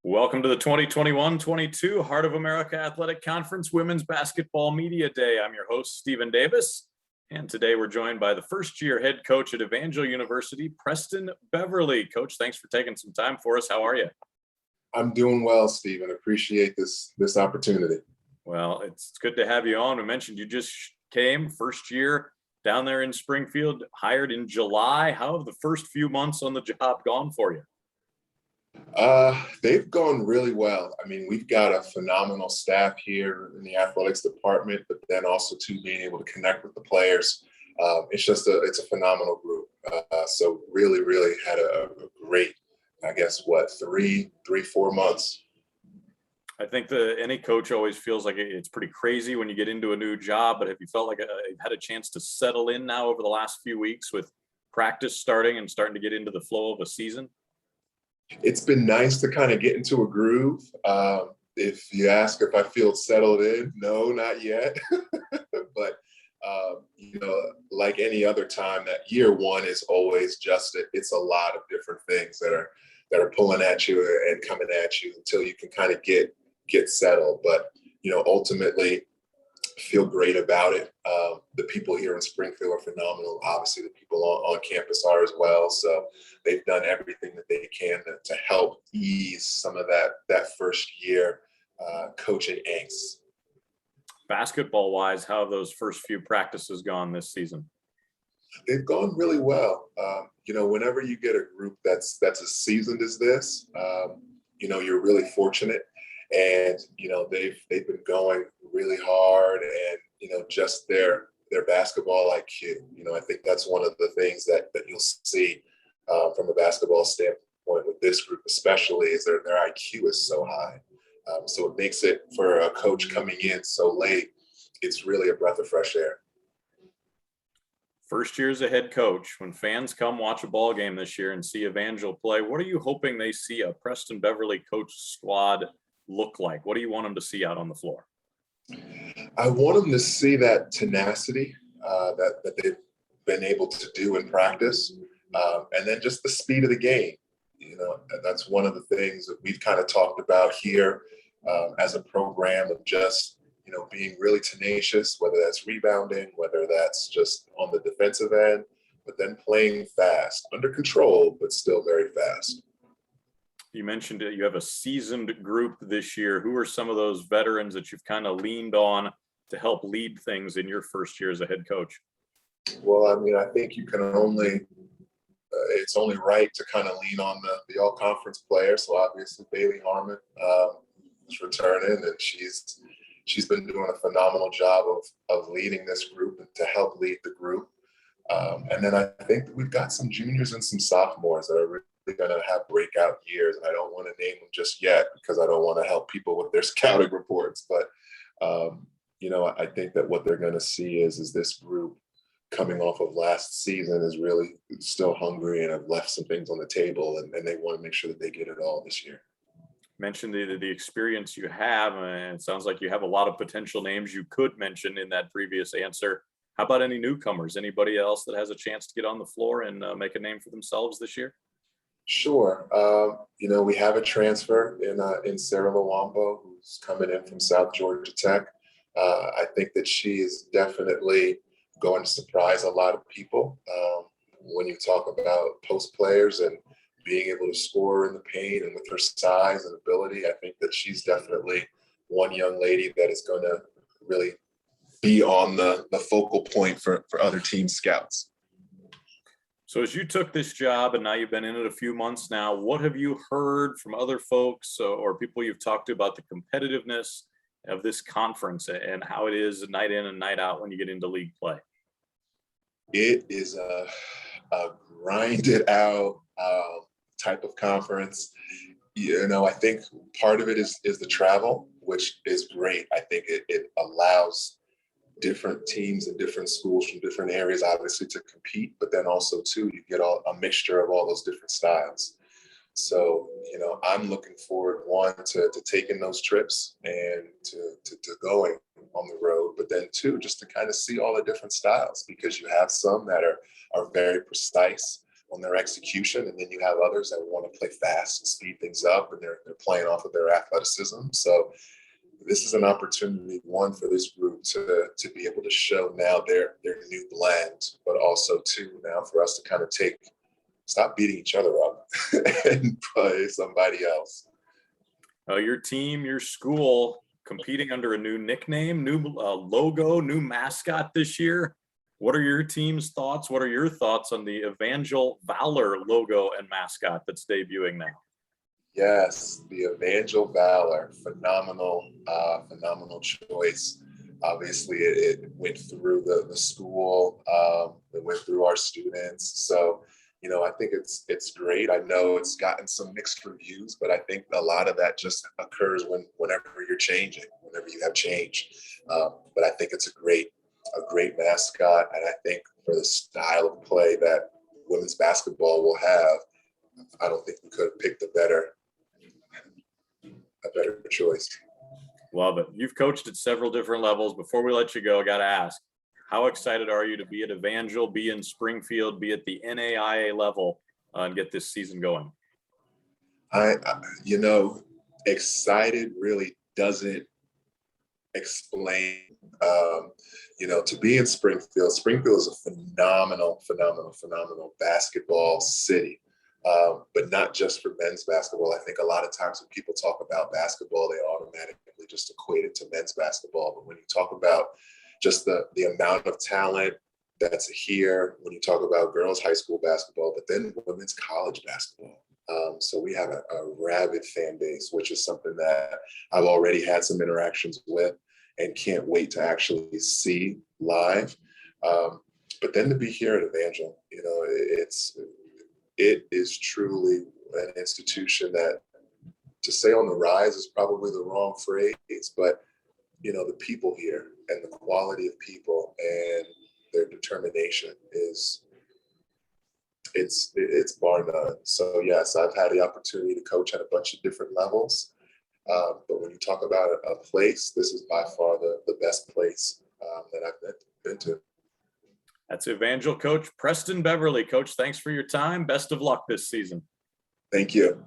Welcome to the 2021-22 Heart of America Athletic Conference Women's Basketball Media Day. I'm your host, Stephen Davis, and today we're joined by the first-year head coach at Evangel University, Preston Beverly. Coach, thanks for taking some time for us. How are you? I'm doing well, Stephen. Appreciate this opportunity. Well, it's good to have you on. We mentioned you just came first year down there in Springfield, hired in July. How have the first few months on the job gone for you? They've gone really well. I mean, we've got a phenomenal staff here in the athletics department, but then also too being able to connect with the players. It's a phenomenal group. So really had a great, I guess, 4 months. I think any coach always feels like it's pretty crazy when you get into a new job, but have you felt like you've had a chance to settle in now over the last few weeks with practice starting to get into the flow of a season? It's been nice to kind of get into a groove. If you ask if I feel settled in, no, not yet. But, like any other time, that year one is always it's a lot of different things that are pulling at you and coming at you until you can kind of get settled. But, ultimately feel great about it. The people here in Springfield are phenomenal. Obviously, the people on campus are as well. So they've done everything that they can to help ease some of that first year coaching angst. Basketball-wise, how have those first few practices gone this season? They've gone really well. Whenever you get a group that's as seasoned as this, you're really fortunate. And they've been going really hard, and just their basketball IQ. I think that's one of the things that you'll see from a basketball standpoint with this group, especially, is their IQ is so high. So it makes it, for a coach coming in so late, it's really a breath of fresh air. First year as a head coach, when fans come watch a ball game this year and see Evangel play, what are you hoping they see a Preston Beverly coach squad look like? What do you want them to see out on the floor? I want them to see that tenacity that they've been able to do in practice, and then just the speed of the game. That's one of the things that we've kind of talked about here as a program, of just being really tenacious, whether that's rebounding, whether that's just on the defensive end, but then playing fast, under control, but still very fast. You mentioned it, you have a seasoned group this year. Who are some of those veterans that you've kind of leaned on to help lead things in your first year as a head coach? Well, I mean, I think you can it's only right to kind of lean on the all-conference players. So obviously Bailey Harmon is returning, and she's been doing a phenomenal job of leading this group and to help lead the group. And then I think that we've got some juniors and some sophomores that are really going to have breakout years. And I don't want to name them just yet because I don't want to help people with their scouting reports. But, I think that what they're going to see is this group coming off of last season is really still hungry and have left some things on the table, and they want to make sure that they get it all this year. Mentioned the experience you have, and it sounds like you have a lot of potential names you could mention in that previous answer. How about any newcomers? Anybody else that has a chance to get on the floor and make a name for themselves this year? Sure. We have a transfer in Sarah Luambo, who's coming in from South Georgia Tech. I think that she is definitely going to surprise a lot of people when you talk about post players and being able to score in the paint, and with her size and ability, I think that she's definitely one young lady that is going to really be on the focal point for other team scouts. So as you took this job, and now you've been in it a few months now, what have you heard from other folks or people you've talked to about the competitiveness of this conference and how it is night in and night out when you get into league play? It is a grinded out type of conference. I think part of it is the travel, which is great. I think it allows different teams and different schools from different areas, obviously, to compete, but then also too, you get a mixture of all those different styles. So, I'm looking forward, one, to taking those trips and to going on the road, but then two, just to kind of see all the different styles, because you have some that are very precise on their execution, and then you have others that want to play fast and speed things up, and they're playing off of their athleticism. So this is an opportunity, one, for this group to be able to show now their new blend, but also two, now for us to kind of stop beating each other up and play somebody else. Your team, your school, competing under a new nickname, new logo, new mascot this year. What are your team's thoughts? What are your thoughts on the Evangel Valor logo and mascot that's debuting now? Yes, the Evangel Valor, phenomenal choice. Obviously, it went through the school, it went through our students. So, I think it's great. I know it's gotten some mixed reviews, but I think a lot of that just occurs whenever you're changing, whenever you have change. But I think it's a great mascot, and I think for the style of play that women's basketball will have, I don't think we could have picked a better choice. Love it. You've coached at several different levels. Before we let you go, I got to ask, how excited are you to be at Evangel, be in Springfield, be at the NAIA level, and get this season going? Excited really doesn't explain. To be in Springfield is a phenomenal basketball city. But not just for men's basketball. I think a lot of times when people talk about basketball, they automatically just equate it to men's basketball. But when you talk about just the amount of talent that's here, when you talk about girls' high school basketball, but then women's college basketball. So we have a rabid fan base, which is something that I've already had some interactions with and can't wait to actually see live. But then to be here at Evangel, it is truly an institution that, to say on the rise is probably the wrong phrase, but the people here and the quality of people and their determination it's bar none. So yes, I've had the opportunity to coach at a bunch of different levels, but when you talk about a place, this is by far the best place that I've been to. That's Evangel coach Preston Beverly. Coach, thanks for your time. Best of luck this season. Thank you.